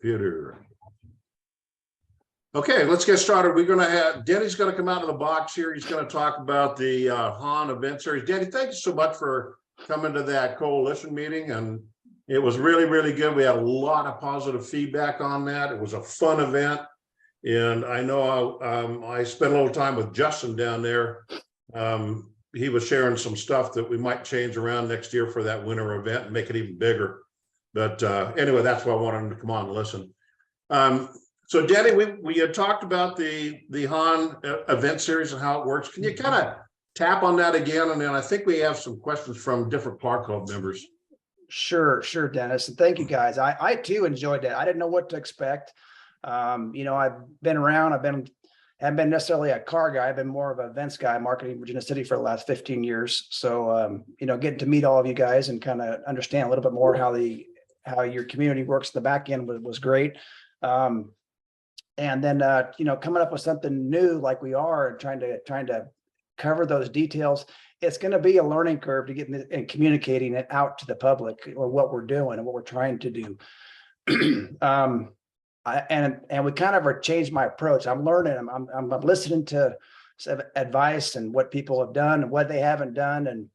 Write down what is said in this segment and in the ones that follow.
computer. Okay, let's get started. We're going to have Denny's going to come out of the box here. He's going to talk about the Han event series. Denny, thank you so much for coming to that coalition meeting, and it was really, really good. We had a lot of positive feedback on that. It was a fun event, and I know I spent a little time with Justin down there. He was sharing some stuff that we might change around next year for that winter event and make it even bigger. But anyway, that's why I wanted him to come on and listen. So Denny, we had talked about the Han event series and how it works. Can you kind of tap on that again? And then I think we have some questions from different Clark Club members. Sure, Dennis. And thank you guys. I too enjoyed that. I didn't know what to expect. You know, I've been around, haven't been necessarily a car guy. I've been more of an events guy, marketing Virginia City for the last 15 years. So, you know, getting to meet all of you guys and kind of understand a little bit more how your community works in the back end was great. And then, you know, coming up with something new like we are and trying to cover those details, it's going to be a learning curve to get and communicating it out to the public or what we're doing and what we're trying to do. And we kind of changed my approach. I'm learning. I'm listening to some advice and what people have done and what they haven't done,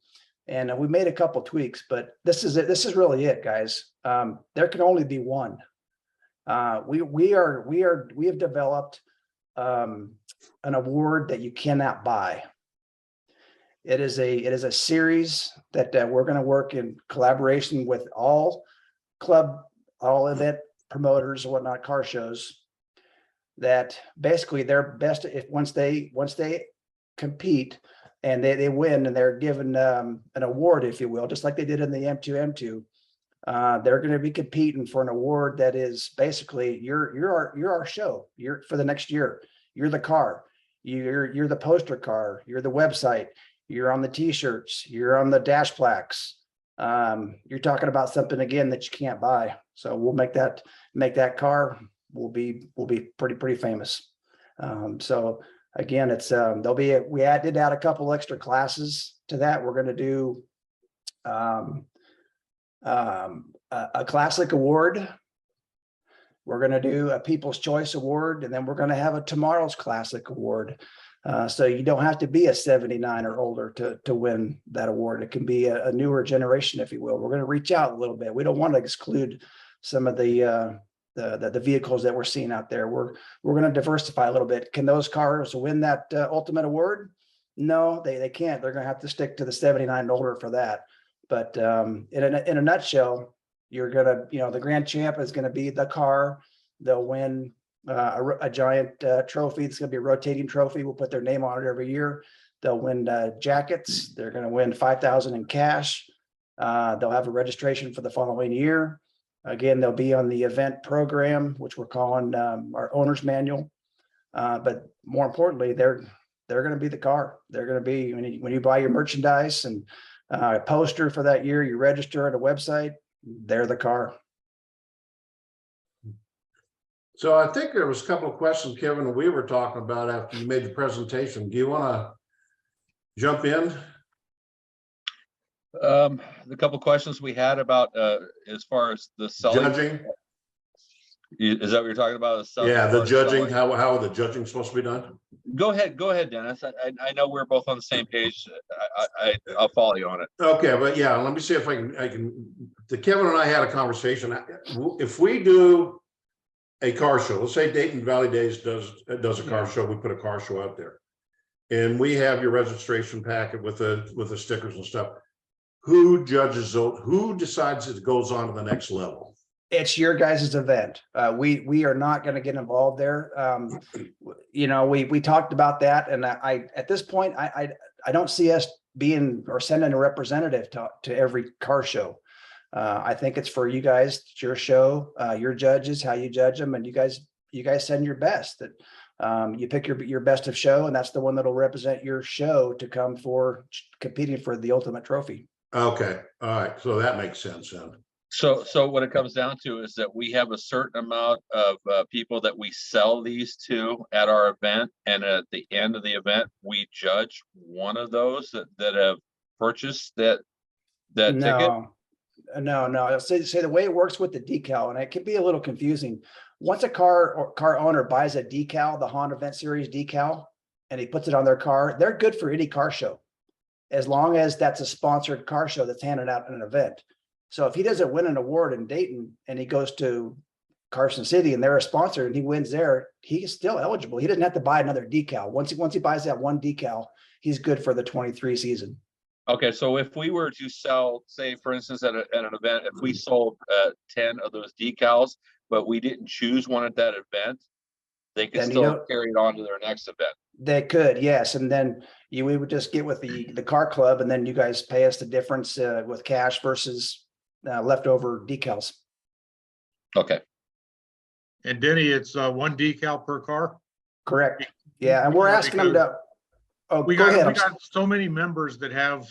and we made a couple tweaks. But this is it. This is really it, guys. There can only be one. We have developed an award that you cannot buy. It is a series that we're going to work in collaboration with all event promoters and whatnot, car shows, that basically they're best if once they compete and they win and they're given an award, if you will, just like they did in the M2. They're going to be competing for an award that is basically you're our show. You're for the next year. You're the car. You're the poster car. You're the website. You're on the T-shirts. You're on the dash plaques. You're talking about something again that you can't buy. So we'll make that car. Will be pretty famous. So again, it's we did add a couple extra classes to that. We're going to do a classic award. We're going to do a People's Choice Award, and then we're going to have a Tomorrow's Classic Award. So you don't have to be a 79 or older to win that award. It can be a newer generation, if you will. We're going to reach out a little bit. We don't want to exclude some of the vehicles that we're seeing out there. We're going to diversify a little bit. Can those cars win that ultimate award? No, they can't. They're going to have to stick to the 79 and older for that. But in a nutshell, you're gonna, you know, the grand champ is going to be the car. They'll win a giant trophy. It's going to be a rotating trophy. We'll put their name on it every year. They'll win jackets. They're going to win $5,000 in cash. They'll have a registration for the following year. Again, they'll be on the event program, which we're calling our owner's manual. But more importantly, they're going to be the car. They're going to be when you buy your merchandise and a poster for that year, you register at a website, they're the car. So I think there was a couple of questions, Kevin, we were talking about after you made the presentation. Do you want to jump in? The couple of questions we had about as far as the selling. Judging? Is that what you're talking about? Yeah, the judging. How are the judging supposed to be done? Go ahead, Dennis. I know we're both on the same page. I'll follow you on it. Okay, but yeah, let me see if I can. Kevin and I had a conversation. If we do a car show, let's say Dayton Valley Days does a car show, we put a car show out there, and we have your registration packet with the stickers and stuff. Who judges those? Who decides it goes on to the next level? It's your guys' event. We are not going to get involved there. You know, we talked about that, and at this point, I don't see us being or sending a representative to every car show. I think it's for you guys. It's your show, your judges, how you judge them, and you guys send your best. That you pick your best of show, and that's the one that'll represent your show to come for competing for the ultimate trophy. Okay, all right, so that makes sense then. So what it comes down to is that we have a certain amount of people that we sell these to at our event, and at the end of the event, we judge one of those that have purchased that ticket. No. Say the way it works with the decal, and it can be a little confusing. Once a car owner buys a decal, the Honda Event Series decal, and he puts it on their car, they're good for any car show, as long as that's a sponsored car show that's handed out at an event. So if he doesn't win an award in Dayton and he goes to Carson City and they're a sponsor and he wins there, he's still eligible. He doesn't have to buy another decal. Once he buys that one decal, he's good for the 23 season. Okay, so if we were to sell, say, for instance, at an event, if we sold 10 of those decals, but we didn't choose one at that event, they could Then still carry it on to their next event. They could, yes. And then we would just get with the car club, and then you guys pay us the difference with cash versus leftover decals. Okay. And Denny, it's one decal per car. Correct. Yeah, and we're asking them to. Oh, We go ahead. got so many members that have,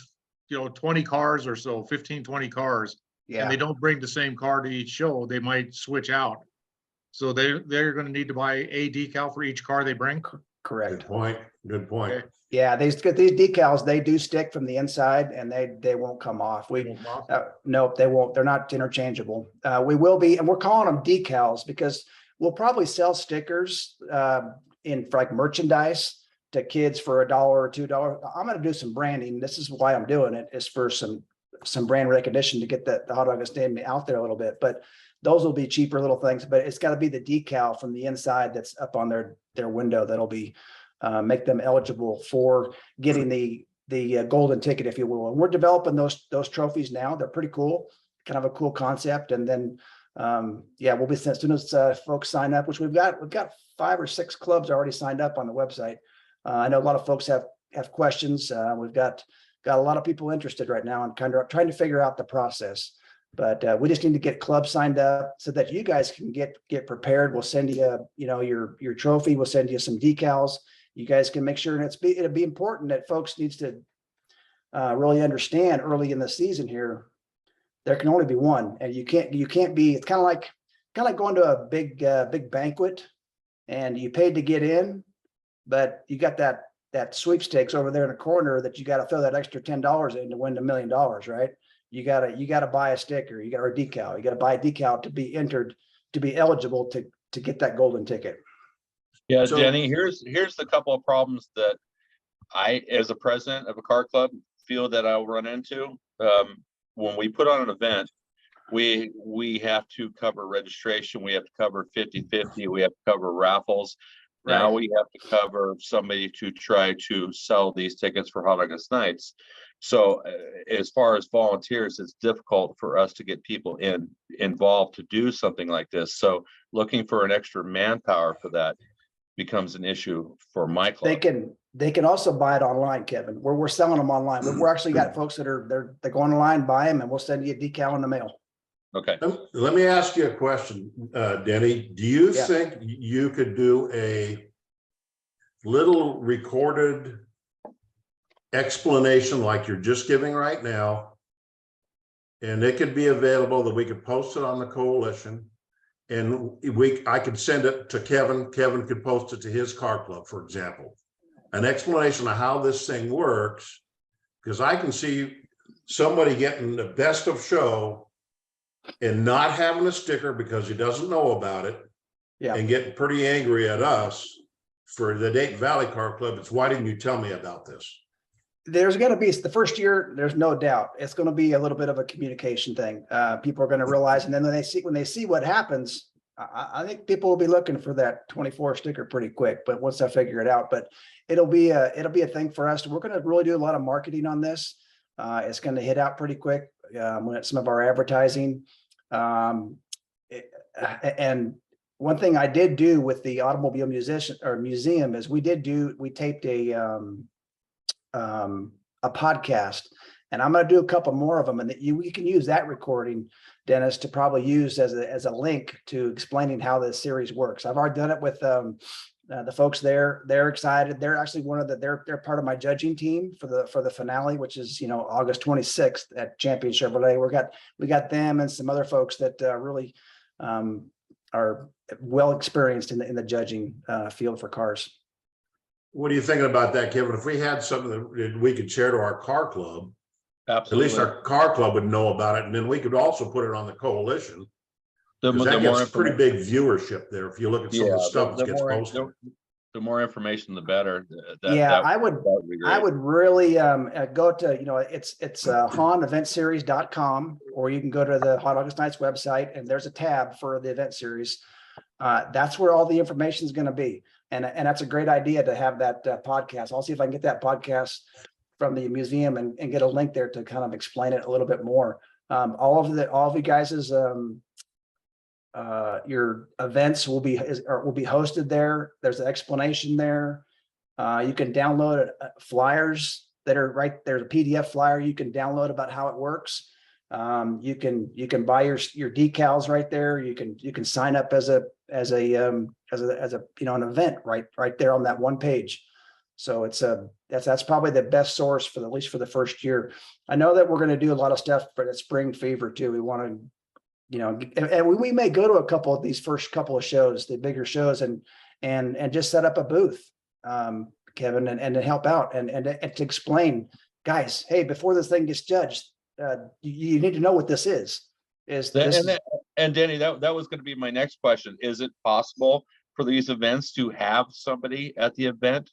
20 cars or so, 15, 20 cars. Yeah. And they don't bring the same car to each show. They might switch out. So they're going to need to buy a decal for each car they bring. Correct. Good point. Good point. Okay. Yeah, these decals, they do stick from the inside and they won't come off. Nope, they won't. They're not interchangeable. We will be, and we're calling them decals because we'll probably sell stickers in for like merchandise to kids for $1 or $2. I'm going to do some branding. This is why I'm doing it, is for some brand recognition to get the hot dog stand out there a little bit. But those will be cheaper little things. But it's got to be the decal from the inside that's up on their window that'll be make them eligible for getting the golden ticket, if you will. And we're developing those trophies now. They're pretty cool, kind of a cool concept. And then we'll be, as soon as folks sign up, which we've got 5 or 6 clubs already signed up on the website. I know a lot of folks have questions. We've got a lot of people interested right now and kind of trying to figure out the process. But we just need to get clubs signed up so that you guys can get prepared. We'll send you, your trophy. We'll send you some decals. You guys can make sure, and it'll be important that folks needs to really understand early in the season here. There can only be one, and you can't be. It's kind of like going to a big banquet, and you paid to get in, but you got that sweepstakes over there in the corner that you got to throw that extra $10 in to win $1 million, right? You gotta buy a sticker, a decal, you gotta buy a decal to be entered, to be eligible to get that golden ticket. Yeah, So- Denny, here's the couple of problems that I, as a president of a car club, feel that I'll run into. When we put on an event, we have to cover registration, we have to cover 50/50, we have to cover raffles. Now Right. we have to cover somebody to try to sell these tickets for Hot August nights. So as far as volunteers, it's difficult for us to get people involved to do something like this. So looking for an extra manpower for that becomes an issue for my club. They can also buy it online, Kevin. We're selling them online. We're actually got folks that they go online, buy them, and we'll send you a decal in the mail. Okay. Let me ask you a question, Denny. Do you Yeah. think you could do a little recorded explanation like you're just giving right now? And it could be available that we could post it on the coalition, and I could send it to Kevin. Kevin could post it to his car club, for example. An explanation of how this thing works, because I can see somebody getting the best of show and not having a sticker because he doesn't know about it. Yeah. And getting pretty angry at us for the Dayton Valley Car Club. It's, why didn't you tell me about this? There's going to be the first year. There's no doubt it's going to be a little bit of a communication thing. People are going to realize, and then when they see what happens, I think people will be looking for that 24 sticker pretty quick. But once I figure it out, but it'll be a thing for us. We're going to really do a lot of marketing on this. It's going to hit out pretty quick when it's some of our advertising. And one thing I did do with the automobile museum is we taped a podcast, and I'm going to do a couple more of them, and we can use that recording, Dennis, to probably use as a link to explaining how this series works. I've already done it with the folks there. They're excited. They're actually they're part of my judging team for the finale, which is August 26th at Champion Chevrolet. We got them and some other folks that really are well experienced in the judging field for cars. What are you thinking about that, Kevin? If we had something that we could share to our car club, At least Absolutely. our car club would know about it, and then we could also put it on the coalition. The, 'Cause the that more gets pretty information, big viewership there. If you look at some of yeah, the stuff that gets more, posted. the more information, the better. Yeah, That I would would be I great. would really go to, it's HonEventSeries.com, or you can go to the Hot August Nights website, and there's a tab for the event series. That's where all the information is going to be. And that's a great idea to have that podcast. I'll see if I can get that podcast from the museum and get a link there to kind of explain it a little bit more. All of you guys's your events will be hosted there. There's an explanation there. You can download flyers that are right there's a PDF flyer you can download about how it works. You can buy your decals right there. You can sign up as an event right there on that one page. So that's probably the best source for at least for the first year. I know that we're going to do a lot of stuff for the spring fever too. We want to, and we may go to a couple of these first couple of shows, the bigger shows, and just set up a booth, Kevin, and to help out and to explain, guys, hey, before this thing gets judged, you need to know what this is. And Danny, that was going to be my next question. Is it possible for these events to have somebody at the event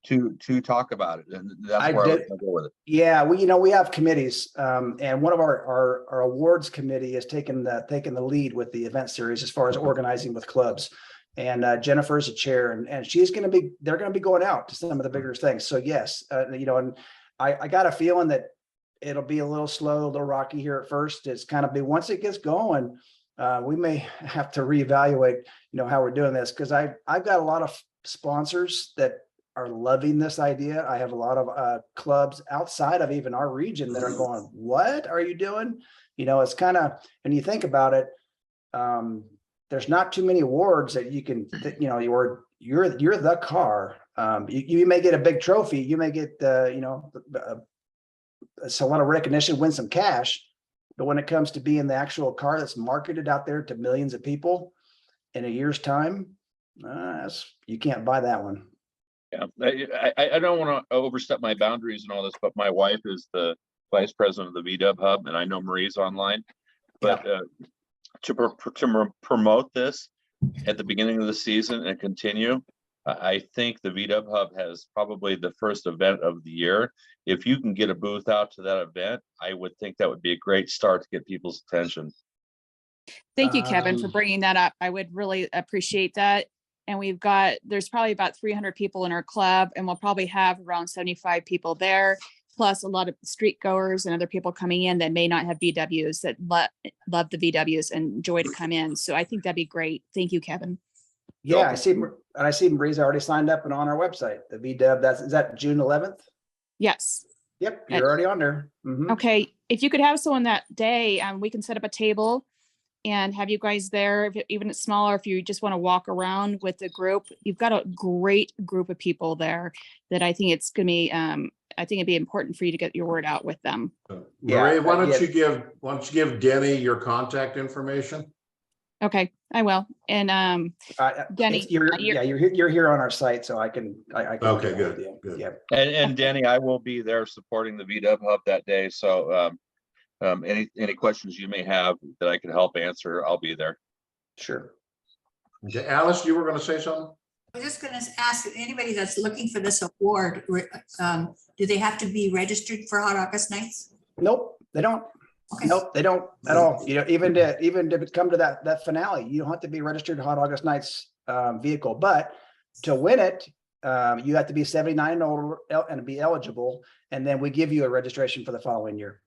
to talk about it? And that's where I was going to go with it. Yeah, we have committees, and one of our awards committee is taking the lead with the event series as far as organizing with clubs. And Jennifer's a chair, and they're going to be going out to some of the bigger things. So yes, and I got a feeling that it'll be a little slow, a little rocky here at first. It's kind of once it gets going, we may have to reevaluate, how we're doing this, because I've got a lot of sponsors that are loving this idea. I have a lot of clubs outside of even our region that are going, what are you doing? It's kind of, when you think about it, there's not too many awards that you can, you're the car. You may get a big trophy. You may get, it's a lot of recognition, win some cash. But when it comes to being the actual car that's marketed out there to millions of people in a year's time, you can't buy that one. Yeah, I don't want to overstep my boundaries and all this, but my wife is the vice president of the VW Hub, and I know Marie's online. But to promote this at the beginning of the season and continue, I think the VW Hub has probably the first event of the year. If you can get a booth out to that event, I would think that would be a great start to get people's attention. Thank you, Kevin, for bringing that up. I would really appreciate that. And there's probably about 300 people in our club, and we'll probably have around 75 people there, plus a lot of street goers and other people coming in that may not have VWs that love the VWs and enjoy to come in. So I think that'd be great. Thank you, Kevin. Yeah, I see Marie's already signed up and on our website. The VW, is that June 11th? Yes. Yep, you're already on there. Mm-hmm. Okay, if you could have someone that day, we can set up a table and have you guys there, even if it's smaller, if you just want to walk around with the group. You've got a great group of people there that I think it's going to be, I think it'd be important for you to get your word out with them. Marie, why don't you give Denny your contact information? Okay, I will. And Denny, you're here on our site, so I can. Okay, good. Yeah. And Danny, I will be there supporting the VW Hub that day. So any questions you may have that I can help answer, I'll be there. Sure. Okay, Alice, you were going to say something? I was just going to ask, anybody that's looking for this award, do they have to be registered for Hot August Nights? Nope, they don't. Okay. Nope, they don't at all. Even to come to that finale, you don't have to be registered Hot August Nights vehicle. But to win it, you have to be 79 and older and be eligible, and then we give you a registration for the following year.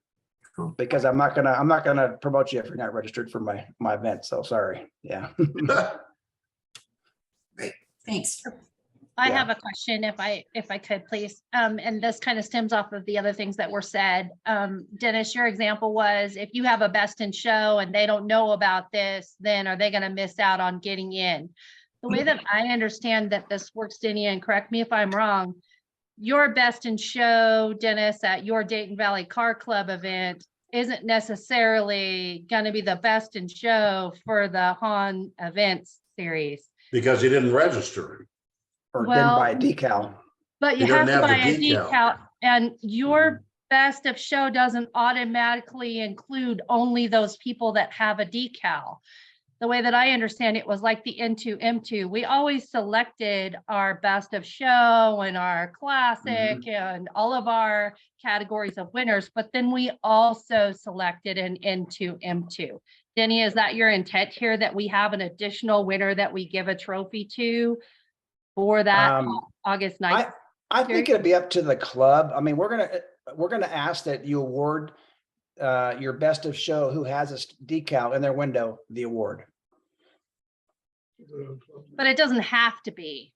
Cool. Because I'm not gonna promote you if you're not registered for my event. So sorry. Yeah. Great, thanks. I have a question if I could, please. And this kind of stems off of the other things that were said. Dennis, your example was if you have a best in show and they don't know about this, then are they going to miss out on getting in? The way that I understand that this works, Denny, and correct me if I'm wrong, your best in show, Dennis, at your Dayton Valley Car Club event isn't necessarily going to be the best in show for the Han events series. Because he didn't register. Or didn't buy a decal. But you have to buy a decal, and your best of show doesn't automatically include only those people that have a decal. The way that I understand it was like the N2 M2. We always selected our best of show and our classic and all of our categories of winners, but then we also selected an N2 M2. Denny, is that your intent here, that we have an additional winner that we give a trophy to for that August 9th? I think it'd be up to the club. I mean, we're gonna ask that you award your best of show who has a decal in their window the award. But it doesn't have to be.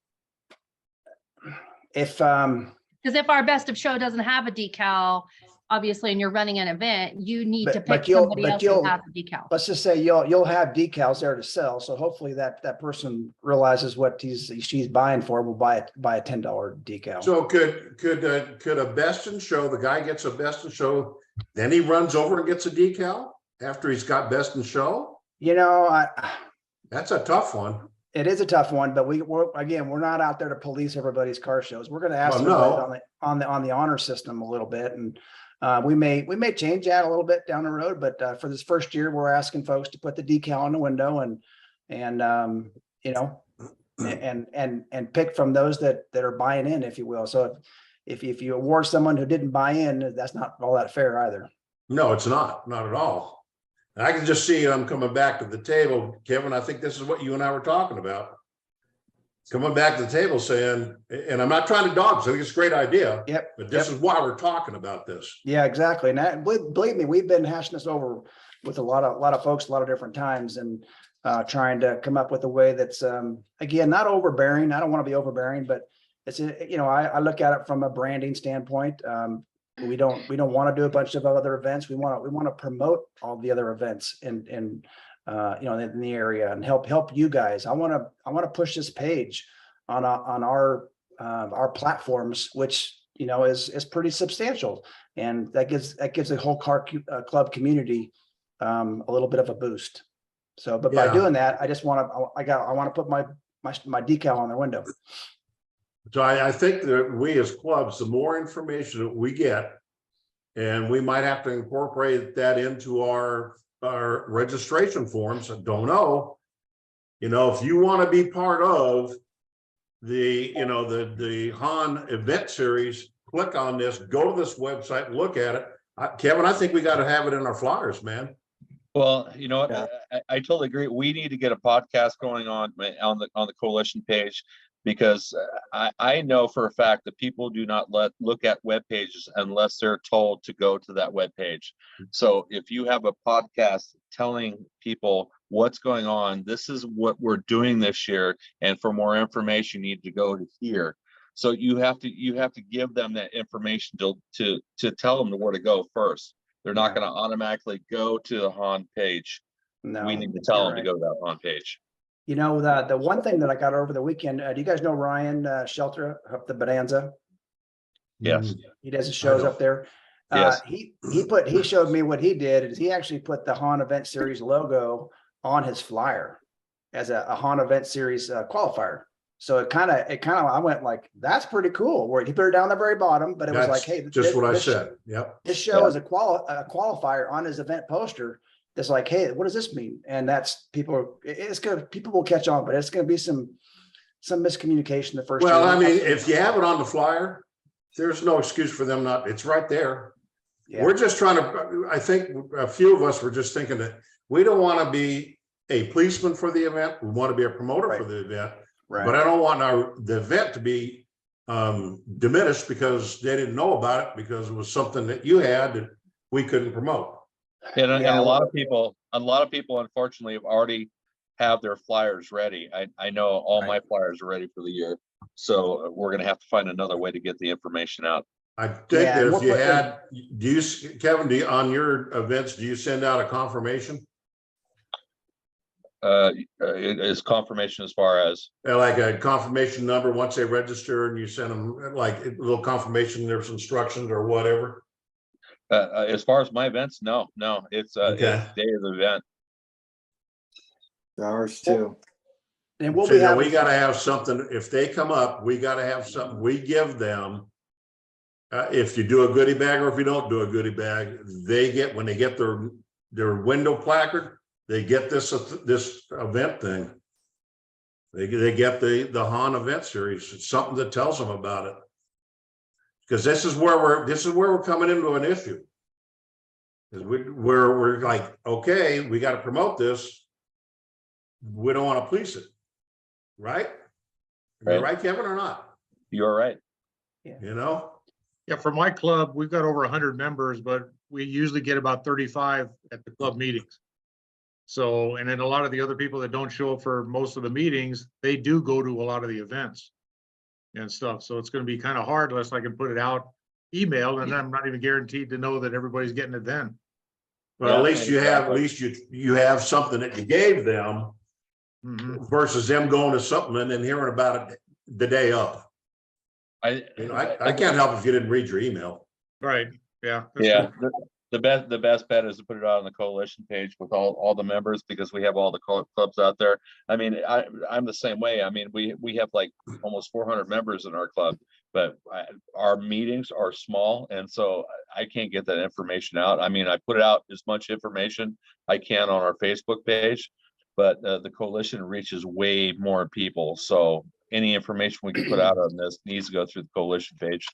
If Because if our best of show doesn't have a decal, obviously, and you're running an event, you need to pick somebody else who has a decal. let's just say you'll have decals there to sell. So hopefully that person realizes what she's buying for, will buy a $10 decal. So could a best in show, the guy gets a best in show, then he runs over and gets a decal after he's got best in show? You know, That's a tough one. it is a tough one, but we're not out there to police everybody's car shows. We're going to ask Well, them no. on the honor system a little bit, and we may change that a little bit down the road. But for this first year, we're asking folks to put the decal on the window and you know, and pick from those that are buying in, if you will. So if you award someone who didn't buy in, that's not all that fair either. No, it's not at all. And I can just see I'm coming back to the table, Kevin. I think this is what you and I were talking about. Coming back to the table saying, and I'm not trying to dog, so I think it's a great idea. Yep. But this is why we're talking about this. Yeah, exactly. And believe me, we've been hashing this over with a lot of folks, a lot of different times, and trying to come up with a way that's again, not overbearing. I don't want to be overbearing, but it's I look at it from a branding standpoint. We don't want to do a bunch of other events. We want to promote all the other events in the area and help you guys. I want to push this page on our platforms, which is pretty substantial, and that gives the whole car club community a little bit of a boost. So, but by doing that, I want to put my decal on their window. So I think that we as clubs, the more information that we get, and we might have to incorporate that into our registration forms. I don't know. If you want to be part of the Han event series, click on this, go to this website, look at it. Kevin, I think we got to have it in our flyers, man. Well, you know what? I totally agree. We need to get a podcast going on the coalition page, because I know for a fact that people do not look at web pages unless they're told to go to that web page. So if you have a podcast telling people what's going on, this is what we're doing this year, and for more information, you need to go to here. So you have to give them that information to tell them where to go first. They're not going to automatically go to the Han page. No, we need to tell them to go to that Han page. The one thing that I got over the weekend, do you guys know Ryan Shelter up the Bonanza? Yes. He does his shows up there. Yes. He showed me what he did is he actually put the Han Event Series logo on his flyer as a Han Event Series qualifier. So it kind of, I went like, that's pretty cool. Where he put it down the very bottom, but it was like, hey, just what I said. Yep. This show is a qualifier on his event poster. It's like, hey, what does this mean? And that's people will catch on, but it's going to be some miscommunication the first Well, year. I mean, if you have it on the flyer, there's no excuse for them not, it's right there. Yeah. We're just trying to, I think a few of us were just thinking that we don't want to be a policeman for the event. We want to be a promoter for the event, but I don't want the event to be diminished because they didn't know about it, because it was something that you had that we couldn't promote. And a lot of people, unfortunately, have already have their flyers ready. I know all my flyers are ready for the year, so we're going to have to find another way to get the information out. I think that if you had, Kevin, on your events, do you send out a confirmation? Is confirmation as far as like a confirmation number once they register, and you send them like a little confirmation, there's instructions or whatever? As far as my events, no, it's it's day of the event. Ours too. And we got to have something. If they come up, we got to have something. We give them if you do a goodie bag or if you don't do a goodie bag, they get, when they get their window placard, they get this event thing. They get the Han event series. It's something that tells them about it. Because this is where we're coming into an issue. Because we're like, okay, we got to promote this. We don't want to police it, right? Right. Right, Kevin, or not? You're right. You know, Yeah, for my club, we've got over 100 members, but we usually get about 35 at the club meetings. So, and then a lot of the other people that don't show up for most of the meetings, they do go to a lot of the events and stuff. So it's going to be kind of hard unless I can put it out email, and I'm not even guaranteed to know that everybody's getting it then. but Yeah, at least you have, exactly. you have something that you gave them Mhm. versus them going to something and then hearing about it the day of. I can't help if you didn't read your email. Right, yeah. that's Yeah, true. the best bet is to put it out on the coalition page with all the members, because we have all the clubs out there. I mean, I'm the same way. I mean, we have like almost 400 members in our club, but our meetings are small, and so I can't get that information out. I mean, I put out as much information I can on our Facebook page, but the coalition reaches way more people. So any information we can put out on this needs to go through the coalition page.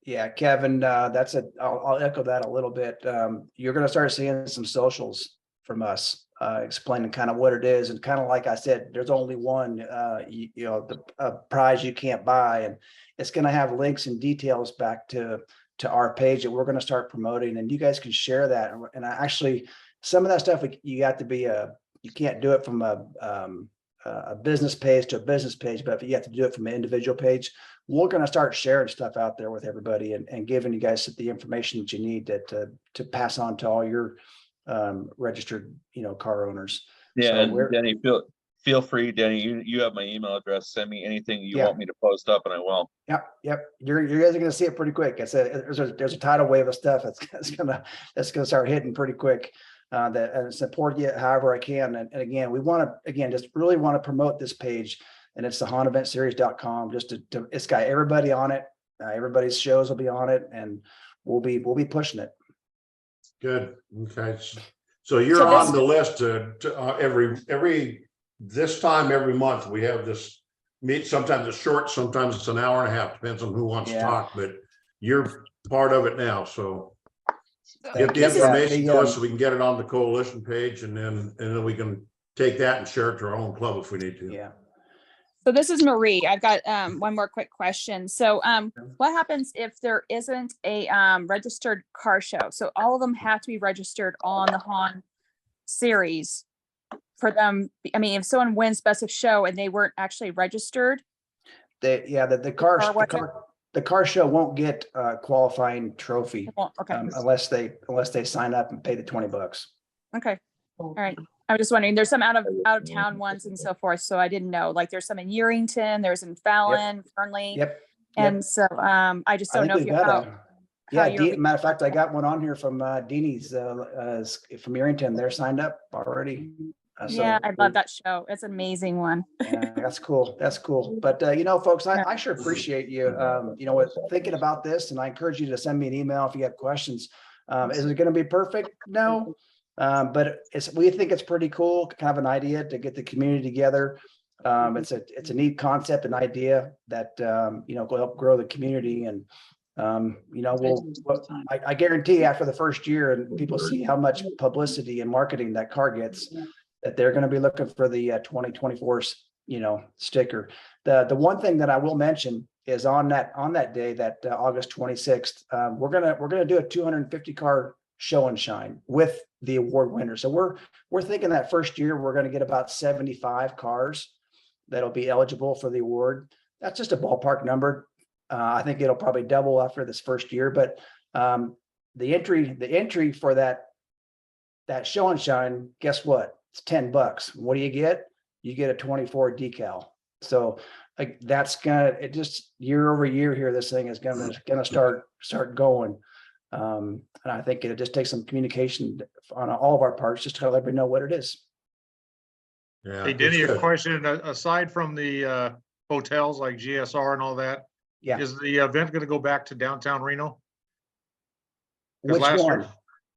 Yeah, Kevin, I'll echo that a little bit. You're gonna start seeing some socials from us, explaining kind of what it is. And kind of like I said, there's only one, the prize you can't buy. And it's gonna have links and details back to our page that we're gonna start promoting, and you guys can share that. And actually, some of that stuff, you got to be you can't do it from a business page to a business page, but you have to do it from an individual page. We're going to start sharing stuff out there with everybody and giving you guys the information that you need to pass on to all your registered, car owners. Yeah, So and Denny, feel free, Denny. You have my email address. Send me anything you want me to post up, and I will. Yep. You guys are going to see it pretty quick. There's a tidal wave of stuff that's going to start hitting pretty quick. That support you however I can. And again, we want to, just really want to promote this page, and it's the HonEventSeries.com. Just to it's got everybody on it. Everybody's shows will be on it, and we'll be pushing it. Good. Okay. So you're So this- on the list to every this time every month we have this meet. Sometimes it's short, sometimes it's an hour and a half. Depends on who wants to talk. But you're part of it now, so. Get the information to us so we can get it on the coalition page, and then we can take that and share it to our own club if we need to. Yeah. So this is Marie. I've got one more quick question. So what happens if there isn't a registered car show? So all of them have to be registered on the Han series for them. I mean, if someone wins best of show and they weren't actually registered. The car show won't get a qualifying trophy Okay. unless they sign up and pay the $20. Okay. All right. I was just wondering, there's some out of town ones and so forth. So I didn't know, like there's some in Yerington, there's in Fallon, Fernley. Yep. And so I just don't know if you have. Matter of fact, I got one on here from Deanie's from Yerington. They're signed up already. Yeah, I love that show. It's an amazing one. Yeah, that's cool. That's cool. But folks, I sure appreciate you thinking about this, and I encourage you to send me an email if you have questions. Is it going to be perfect? No. But we think it's pretty cool, kind of an idea to get the community together. It's a neat concept, an idea that will help grow the community. And I guarantee after the first year and people see how much publicity and marketing that car gets, that they're going to be looking for the 2024 sticker. The one thing that I will mention is on that day, that August 26th, we're gonna do a 250 car show and shine with the award winner. So we're thinking that first year we're going to get about 75 cars that'll be eligible for the award. That's just a ballpark number. I think it'll probably double after this first year, but the entry for that show and shine, guess what? It's $10. What do you get? You get a 24 decal. So like it just year over year here, this thing is gonna start going. And I think it just takes some communication on all of our parts, just to let everybody know what it is. Yeah. Hey, Denny, a question, aside from the hotels like GSR and all that, Yeah. is the event going to go back to downtown Reno? Which last year- one?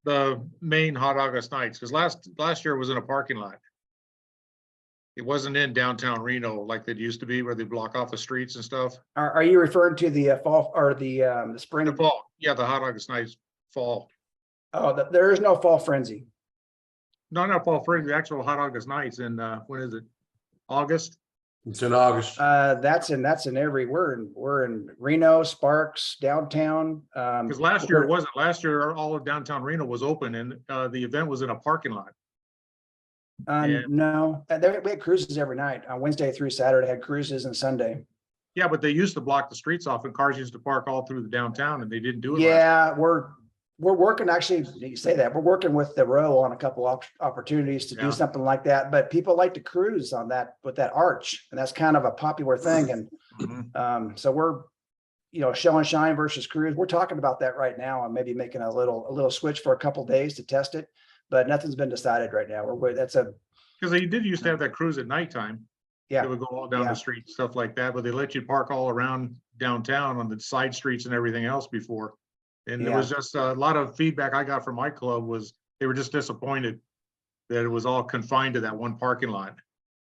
The main Hot August Nights, because last year it was in a parking lot. It wasn't in downtown Reno like it used to be where they block off the streets and stuff. Are you referring to the fall or the spring? The fall, yeah, the Hot August Nights fall. Oh, there is no fall frenzy. No, not fall free, the actual Hot August Nights in, when is it? August? It's in August. That's in we're in Reno, Sparks, downtown. Because last year it wasn't. Last year, all of downtown Reno was open and the event was in a parking lot. Yeah. No, we had cruises every night on Wednesday through Saturday, had cruises and Sunday. Yeah, but they used to block the streets off and cars used to park all through the downtown and they didn't do it. last Yeah, we're working, actually, you say that, we're working with the row on a couple of opportunities to Yeah. do something like that, but people like to cruise on that with that arch, and that's kind of a popular thing, and year. Mhm. so we're, show and shine versus cruise. We're talking about that right now and maybe making a little switch for a couple days to test it, but nothing's been decided right now. Because They did used to have that cruise at nighttime. yeah, They would go all down Yeah. the street, stuff like that, but they let you park all around downtown on the side streets and everything else before. And there was just a lot of feedback I got from my club was they were just disappointed that it was all confined to that one parking lot.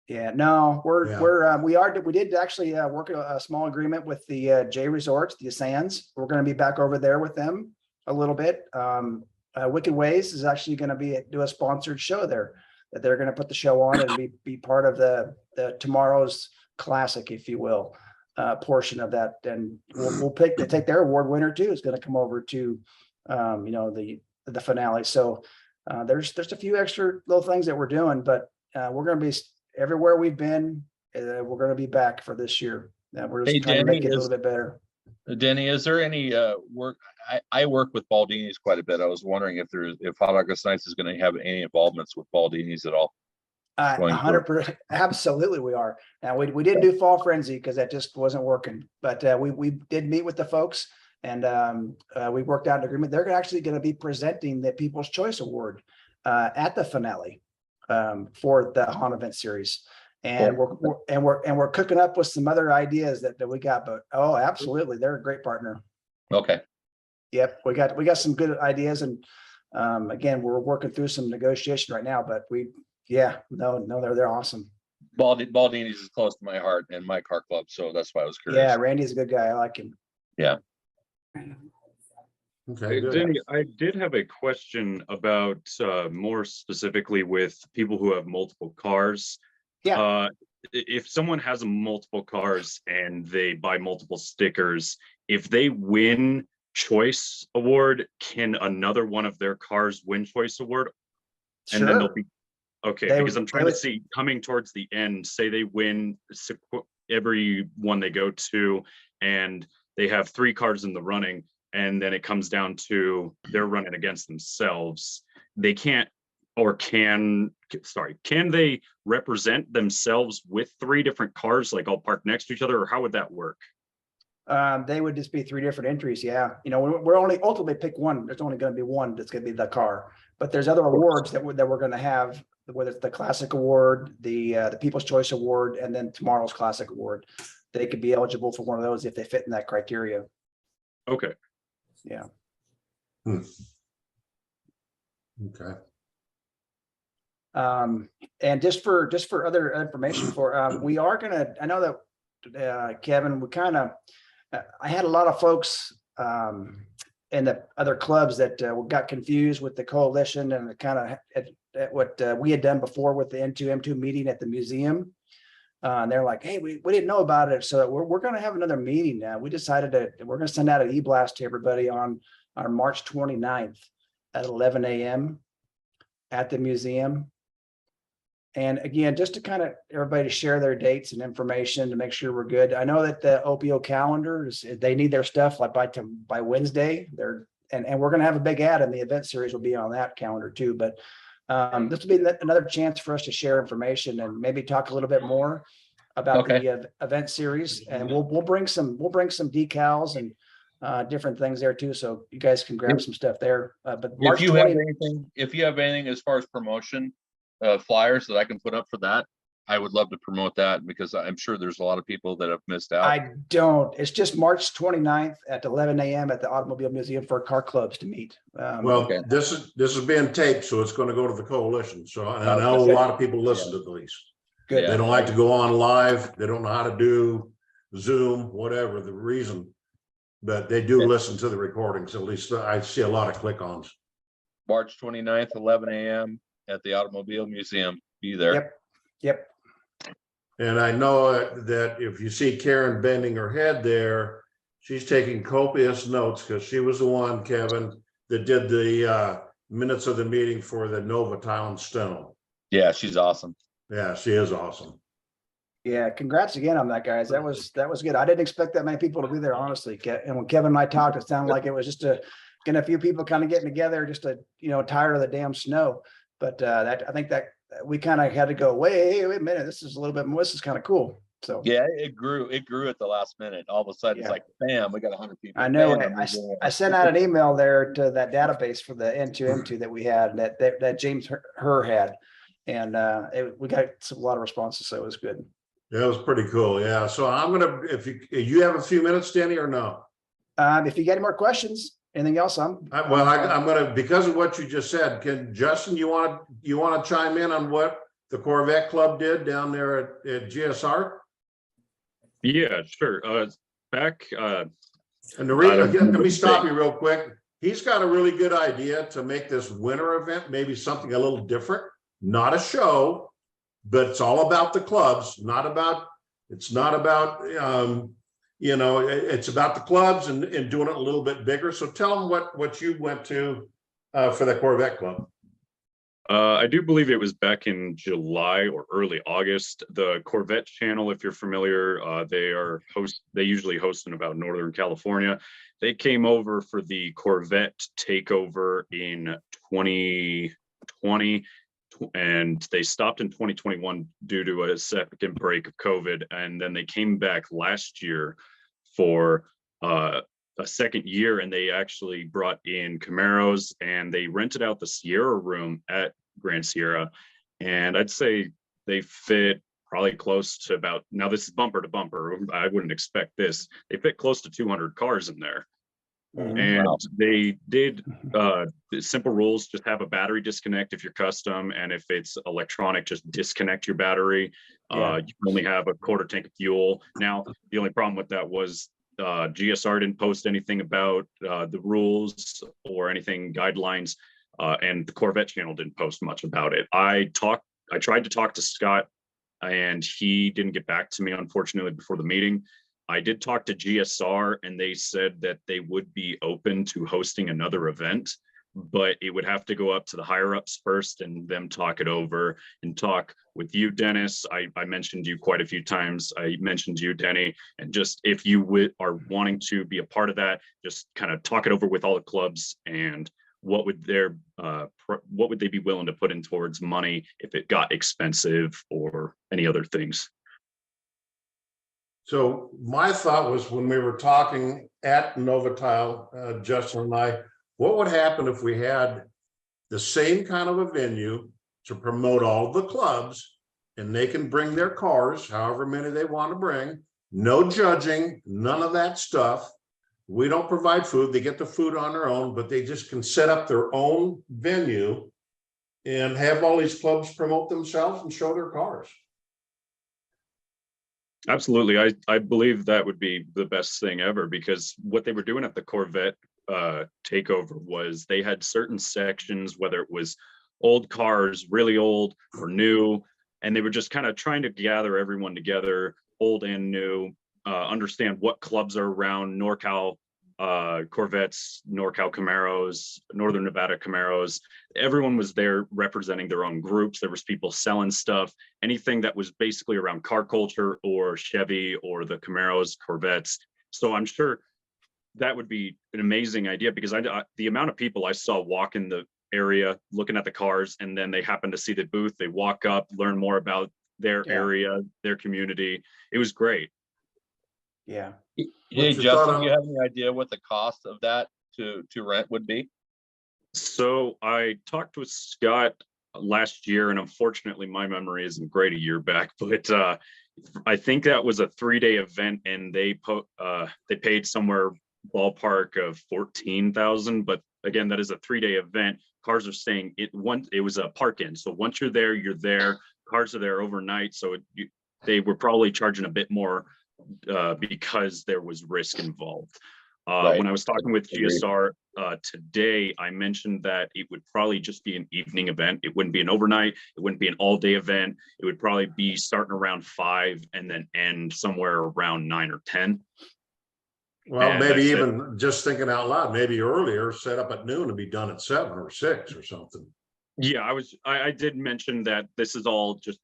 yeah, no, Yeah. we did actually work a small agreement with the J Resorts, the Sands. We're going to be back over there with them a little bit. Wicked Ways is actually going to do a sponsored show there, that they're going to put the show on and be part of the tomorrow's classic, if you will, portion of that. And we'll take their award winner too, is going to come over to the finale. So there's a few extra little things that we're doing, but we're going to be everywhere we've been. We're going to be back for this year. We're just Hey, trying to make Danny, it a little bit better. Denny, is there any work? I work with Baldini's quite a bit. I was wondering if Hot August Nights is going to have any involvements with Baldini's at all. Going 100%, absolutely we are. Now we didn't do Fall Frenzy because that just wasn't working, but we did meet with the folks and we worked out an agreement. They're actually going to be presenting the People's Choice Award at the finale for the Han Event Series. And we're cooking up with some other ideas that we got, but absolutely, they're a great partner. Okay. Yep, we got some good ideas, and again, we're working through some negotiation right now, but they're awesome. Baldini's is close to my heart and my car club, so that's why I was curious. Yeah, Randy's a good guy. I like him. Yeah. Okay, good. Danny, I did have a question about more specifically with people who have multiple cars. Yeah. If someone has multiple cars and they buy multiple stickers, if they win Choice Award, can another one of their cars win Choice Award? And then they'll be okay, because I'm trying to see coming towards the end, say they win every one they go to, and they have 3 cars in the running, and then it comes down to they're running against themselves. They can't, or can they represent themselves with 3 different cars, like all parked next to each other, or how would that work? They would just be 3 different entries. Yeah. We're only ultimately pick one. There's only going to be one that's going to be the car, but there's other awards that we're going to have, whether it's the Classic Award, the People's Choice Award, and then tomorrow's Classic Award. They could be eligible for one of those if they fit in that criteria. Okay. Yeah. Okay. And just for other information we are gonna, I know that Kevin, I had a lot of folks in the other clubs that got confused with the coalition and kind of at what we had done before with the N2M2 meeting at the museum. And they're like, hey, we didn't know about it. So we're going to have another meeting now. We decided we're going to send out an e-blast to everybody on March 29th at 11 a.m. at the museum. And again, just to kind of everybody share their dates and information to make sure we're good. I know that the OPO calendar they need their stuff like by Wednesday. And we're going to have a big ad, and the event series will be on that calendar too. But this will be another chance for us to share information and maybe talk a little bit more about the event series. And we'll bring some decals and different things there too, so you guys can grab some stuff there. But March If you have anything as far as promotion, flyers that I can put up for that, I would love to promote that because I'm sure there's a lot of people that have missed out. I don't. It's just March 29th at 11 a.m. at the Automobile Museum for car clubs to meet. Well, Okay. this is being taped, so it's going to go to the coalition. So and I Okay. know a lot of people listen to these. Good. They don't like to go on live. They don't know how to do Zoom, whatever the reason. But they do listen to the recordings. At least I see a lot of click-ons. March 29th, 11 a.m. at the Automobile Museum. Be there. Yep. Yep. And I know that if you see Karen bending her head there, she's taking copious notes because she was the one, Kevin, that did the minutes of the meeting for the Nova Town Stone. Yeah, she's awesome. Yeah, she is awesome. Yeah. Congrats again on that, guys. That was good. I didn't expect that many people to be there, honestly. And when Kevin and I talked, it sounded like it was just getting a few people kind of getting together, just tired of the damn snow. But I think that we kind of had to go, wait a minute, this is a little bit more, this is kind of cool. So Yeah, it grew at the last minute. All of a sudden, Yeah. It's like, bam, we got 100 people. I know Bam, I sent out an email there to that database for the N2M2 that we had that James Her had. And we got a lot of responses, so it was good. Yeah, it was pretty cool. Yeah. So I'm gonna, if you have a few minutes, Denny, or no? If you got any more questions, anything else, I'm gonna, because of what you just said, can Justin, you want to chime in on what the Corvette Club did down there at GSR? Yeah, sure. Back, And the reason, let me stop you real quick. He's got a really good idea to make this winter event, maybe something a little different, not a show, but it's all about the clubs, it's not about, it's about the clubs and doing it a little bit bigger. So tell them what you went to for the Corvette Club. I do believe it was back in July or early August. The Corvette channel, if you're familiar, they usually host in about Northern California. They came over for the Corvette takeover in 2020, and they stopped in 2021 due to a second break of COVID. And then they came back last year for a second year, and they actually brought in Camaros, and they rented out the Sierra room at Grand Sierra. And I'd say they fit probably close to about, now this is bumper to bumper, I wouldn't expect this, they fit close to 200 cars in there. And they did simple rules: just have a battery disconnect if you're custom, and if it's electronic, just disconnect your battery. You can only have a quarter tank of fuel. Now, the only problem with that was GSR didn't post anything about the rules or anything guidelines, and the Corvette channel didn't post much about it. I tried to talk to Scott, and he didn't get back to me, unfortunately, before the meeting. I did talk to GSR, and they said that they would be open to hosting another event, but it would have to go up to the higher ups first and them talk it over and talk with you, Dennis. I mentioned you quite a few times. I mentioned you, Denny, and just if you are wanting to be a part of that, just kind of talk it over with all the clubs, and what would they be willing to put in towards money if it got expensive or any other things. So my thought was, when we were talking at Novatile, Justin and I, what would happen if we had the same kind of a venue to promote all the clubs, and they can bring their cars, however many they want to bring, no judging, none of that stuff. We don't provide food. They get the food on their own, but they just can set up their own venue and have all these clubs promote themselves and show their cars. Absolutely. I believe that would be the best thing ever, because what they were doing at the Corvette takeover was they had certain sections, whether it was old cars, really old or new, and they were just kind of trying to gather everyone together, old and new, understand what clubs are around NorCal Corvettes, NorCal Camaros, Northern Nevada Camaros. Everyone was there representing their own groups. There was people selling stuff, anything that was basically around car culture or Chevy or the Camaros, Corvettes. So I'm sure that would be an amazing idea, because the amount of people I saw walk in the area looking at the cars, and then they happen to see the booth, they walk up, learn more about their area, their community. It was great. Yeah. Hey, Justin, do you have any idea what the cost of that to rent would be? So I talked with Scott last year, and unfortunately my memory isn't great a year back, but I think that was a 3-day event, and they paid somewhere ballpark of 14,000. But again, that is a 3-day event. Cars are staying it was a park in. So once you're there, you're there. Cars are there overnight. So they were probably charging a bit more because there was risk involved. Right. When I was talking with Agreed. GSR today, I mentioned that it would probably just be an evening event. It wouldn't be an overnight. It wouldn't be an all-day event. It would probably be starting around 5 and then end somewhere around 9 or 10. Well, And maybe I said- even just thinking out loud, maybe earlier, set up at noon and be done at 7 or 6 or something. Yeah, I did mention that this is all just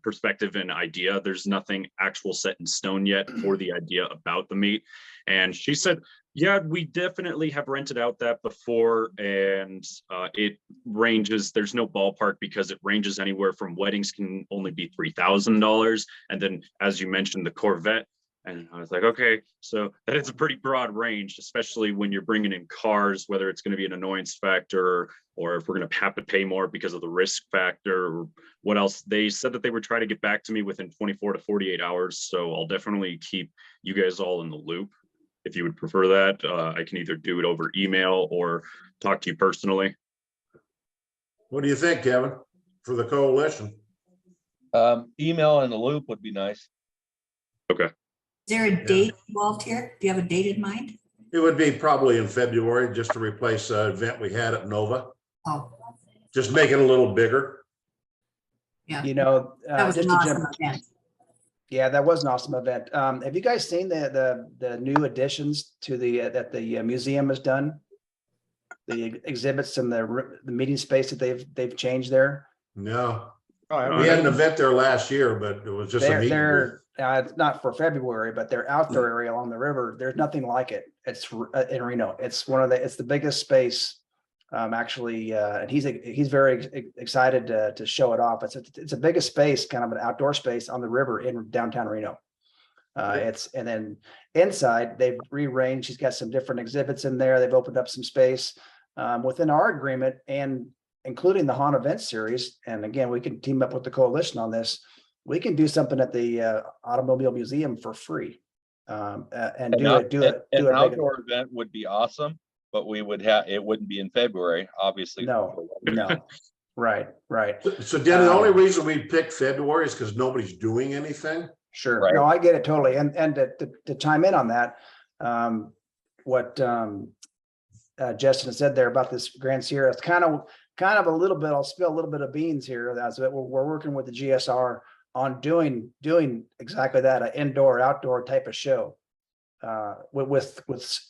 perspective and idea. There's nothing actual set in stone yet for the idea about the meet. And she said, yeah, we definitely have rented out that before, and it ranges. There's no ballpark because it ranges anywhere from weddings can only be $3,000, and then as you mentioned, the Corvette. And I was like, okay, so that is a pretty broad range, especially when you're bringing in cars, whether it's going to be an annoyance factor or if we're going to have to pay more because of the risk factor or what else. They said that they would try to get back to me within 24 to 48 hours. So I'll definitely keep you guys all in the loop. If you would prefer that, I can either do it over email or talk to you personally. What do you think, Kevin, for the coalition? Email in the loop would be nice. Okay. Is there a date involved here? Do you have a date in mind? It would be probably in February, just to replace an event we had at Nova. Oh, Just make it a little bigger. yeah. You know, That was just an to jump, awesome event. yeah, that was an awesome event. Have you guys seen the new additions to that the museum has done? The exhibits and the meeting space that they've changed there. No, Oh, we had an event there last year, but it was just a meet and greet. It's not for February, but their outdoor area along the river, there's nothing like it. It's in Reno. It's it's the biggest space. Actually, and he's very excited to show it off. It's the biggest space, kind of an outdoor space on the river in downtown Reno. And then inside they've rearranged. He's got some different exhibits in there. They've opened up some space within our agreement, and including the Han event series. And again, we can team up with the coalition on this. We can do something at the Automobile Museum for free, and do An a outdoor event would be awesome, but it wouldn't be in February, obviously. No, right. So Danny, the only reason we picked February is because nobody's doing anything. Sure. Right. No, I get it totally. And to chime in on that, what Justin said there about this Grand Sierra, it's kind of a little bit, I'll spill a little bit of beans here. That's it. We're working with the GSR on doing exactly that, an indoor outdoor type of show with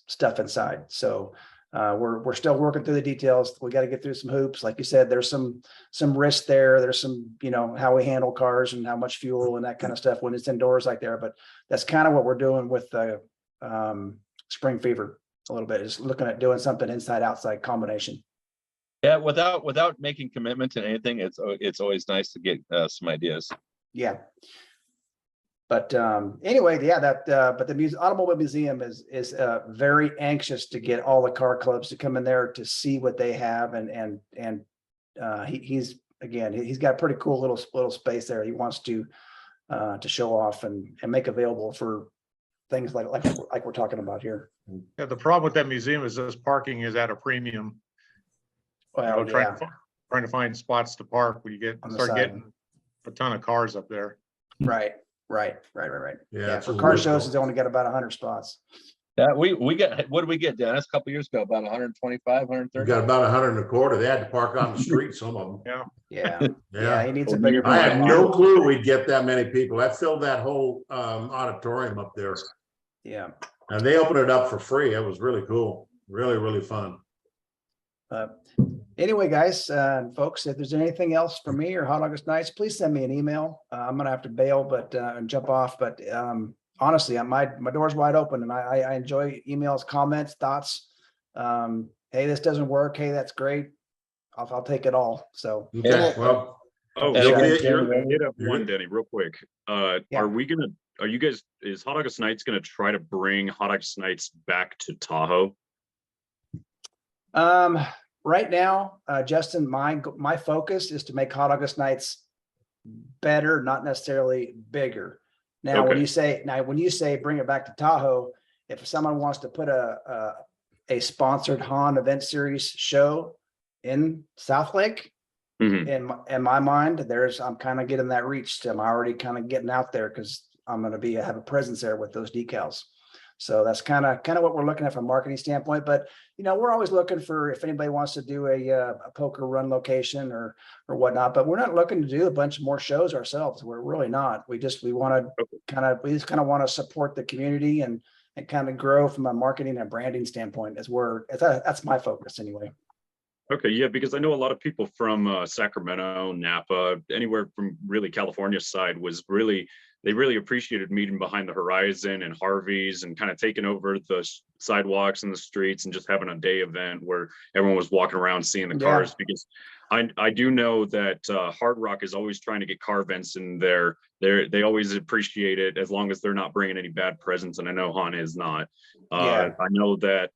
stuff inside. So we're still working through the details. We got to get through some hoops. Like you said, there's some risk there. There's some, how we handle cars and how much fuel and that kind of stuff when it's indoors like there. But that's kind of what we're doing with the Spring Fever a little bit, is looking at doing something inside outside combination. Yeah, without making commitment to anything, it's always nice to get some ideas. Yeah. But anyway, yeah, but the Automobile Museum is very anxious to get all the car clubs to come in there to see what they have, and he's got a pretty cool little space there. He wants to show off and make available for things like we're talking about here. Yeah, the problem with that museum is this parking is at a premium. Well, Trying to find spots to park when you On the start side. getting a ton of cars up there. Right. Yeah, For car shows, it's only got about 100 spots. Yeah, we got, what did we get, Dennis? A couple years ago, about 125, We 130. got about 125. They had to park on the street, some of them. Yeah. Yeah. He needs a bigger. I had parking no lot. clue we'd get that many people. That filled that whole auditorium up there. Yeah. And they opened it up for free. It was really cool. Really, really fun. Anyway, guys, folks, if there's anything else for me or Hot August Nights, please send me an email. I'm gonna have to bail, and jump off. But honestly, my door's wide open, and I enjoy emails, comments, thoughts. Hey, this doesn't work. Hey, that's great. I'll take it all. So Okay, well, Oh, And you're again, hit up one, Denny, real quick. Yeah. Are you guys, is Hot August Nights gonna try to bring Hot August Nights back to Tahoe? Right now, Justin, my focus is to make Hot August nights better, not necessarily bigger. Now, when Okay. you say bring it back to Tahoe, if someone wants to put a sponsored Han event series show in South Lake, Mhm. in my mind, I'm kind of getting that reach. I'm already kind of getting out there because I'm going to have a presence there with those decals. So that's kind of what we're looking at from a marketing standpoint. But we're always looking for if anybody wants to do a poker run location or whatnot. But we're not looking to do a bunch more shows ourselves. We're really not. We just want to want to support the community and kind of grow from a marketing and branding standpoint. That's my focus anyway. Okay, yeah, because I know a lot of people from Sacramento, Napa, anywhere from really California side they really appreciated meeting behind the horizon and Harvey's and kind of taking over the sidewalks and the streets and just having a day event where everyone was walking around seeing the cars. Because I do know that Hard Rock is always trying to get car events in there. They always appreciate it as long as they're not bringing any bad presents, and I know Han is not. I know that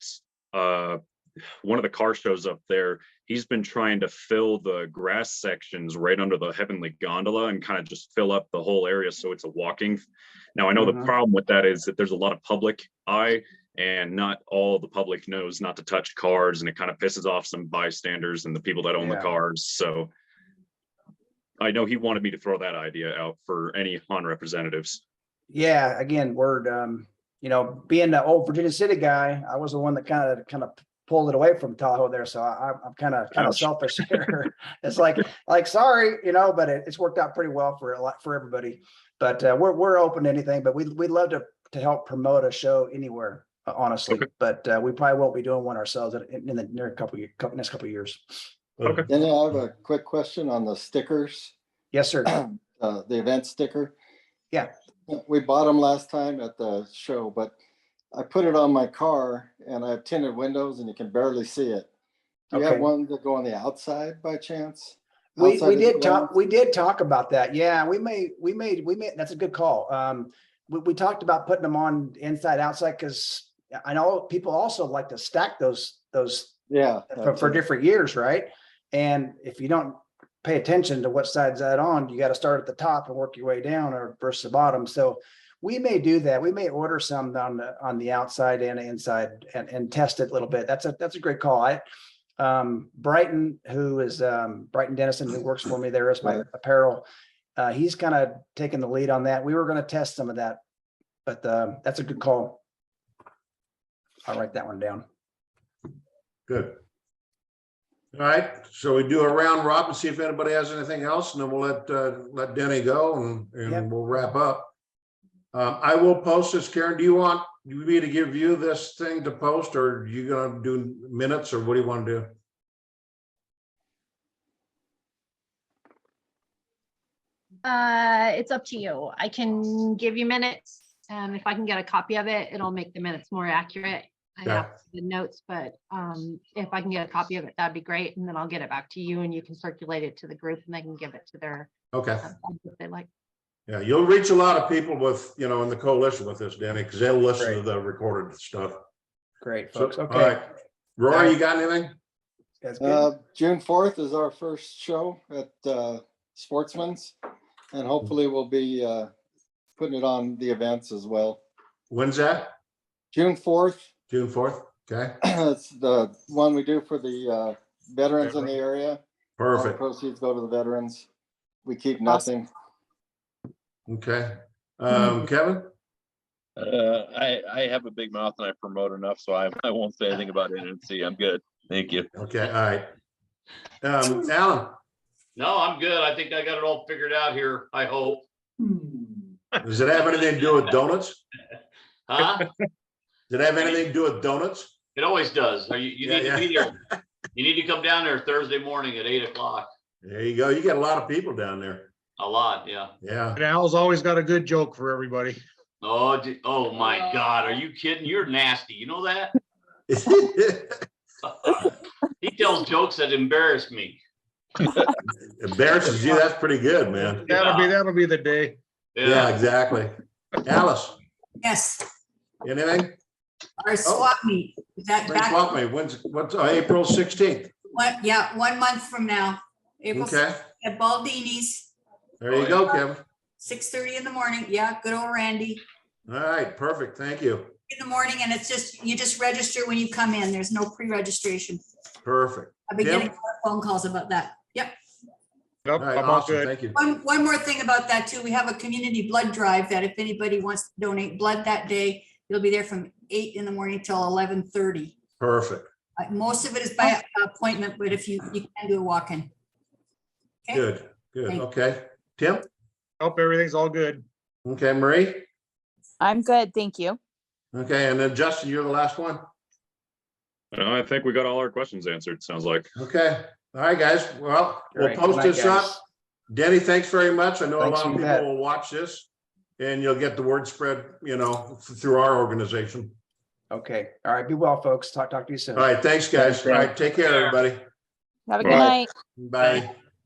one of the car shows up there, he's been trying to fill the grass sections right under the Heavenly Gondola and kind of just fill up the whole area so it's a walking. Now, I know the problem with that is that there's a lot of public eye and not all the public knows not to touch cars, and it kind of pisses off some bystanders and the people that own the cars. So I know he wanted me to throw that idea out for any Han representatives. Yeah, again, being the old Virginia City guy, I was the one that kind of pulled it away from Tahoe there. So I'm kind of selfish here. It's like, sorry, but it's worked out pretty well for everybody. But we're open to anything, but we'd love to help promote a show anywhere, honestly. Okay. But we probably won't be doing one ourselves in the next couple of years. Okay. Then I have a quick question on the stickers, Yes, sir. the event sticker. Yeah. We bought them last time at the show, but I put it on my car and I have tinted windows and you can barely see it. Do you have one that go on the outside by chance? We did talk about that. Yeah, we made, that's a good call. We talked about putting them on inside, outside, because I know people also like to stack those for different years, right? And if you don't pay attention to what side's that on, you got to start at the top and work your way down or versus the bottom. So we may do that. We may order some on the outside and inside and test it a little bit. That's a great call. Brighton, who is Brighton Dennison, who works for me there as my apparel, he's kind of taking the lead on that. We were going to test some of that, but that's a good call. I'll write that one down. Good. All right, so we do a round robin, see if anybody has anything else, and then we'll let Denny go and we'll wrap up. I will post this. Karen, do you want me to give you this thing to post, or are you gonna do minutes, or what do you want to do? It's up to you. I can give you minutes. If I can get a copy of it, it'll make the minutes more accurate. I have the notes, but if I can get a copy of it, that'd be great. And then I'll get it back to you and you can circulate it to the group and they can give it to their if they like. Yeah, you'll reach a lot of people with, in the coalition with this, Danny, because they'll listen to the recorded stuff. Great, folks. Okay. All right. Rory, you got anything? June 4th is our first show at Sportsman's, and hopefully we'll be putting it on the events as well. When's that? June 4th. June 4th. Okay. It's the one we do for the veterans in the area. Perfect. All the proceeds go to the veterans. We keep nothing. Okay. Kevin? I have a big mouth and I promote enough, so I won't say anything about NNC. I'm good. Thank you. Okay. All right. Alan? No, I'm good. I think I got it all figured out here. I hope. Does it have anything to do with donuts? Huh? Did it have anything to do with donuts? It always does. You need to be there. You need to come down there Thursday morning at 8 o'clock. There you go. You get a lot of people down there. A lot, yeah. Yeah. And Al's always got a good joke for everybody. Oh my God. Are you kidding? You're nasty. You know that? He tells jokes that embarrass me. Embarrasses you. That's pretty good, man. That'll be the day. Yeah, exactly. Alice? Yes, Anything? our swap meet. Is that back? Swap meet. What's April 16th? 1 month from now, April Okay, 6th at Baldini's, there you go, Kevin. 6:30 in the morning. Yeah, good old Randy. All right, perfect. Thank you. In the morning, and it's just, you just register when you come in. There's no pre-registration. Perfect. I've been Tim? getting a lot of phone calls about that. Yep. Nope, All right, I'm all awesome. good. Thank you. One more thing about that too. We have a community blood drive that if anybody wants to donate blood that day, it'll be there from 8 in the morning till 11:30. Perfect. Most of it is by appointment, but if you can do a walk-in. Okay. Good, good. Thank you. Okay. Tim? Hope everything's all good. Okay, Marie? I'm good, thank you. Okay, and then Justin, you're the last one? I think we got all our questions answered, sounds like. Okay. All right, guys. Well, we'll Great. post Good night, this up. guys. Denny, thanks very much. I know a Thanks, lot of you people bet. will watch this and you'll get the word spread, through our organization. Okay. All right. Be well, folks. Talk to you soon. All right, thanks, guys. Thanks, All Dan. right, take care, everybody. Have a Bye. good night. Bye.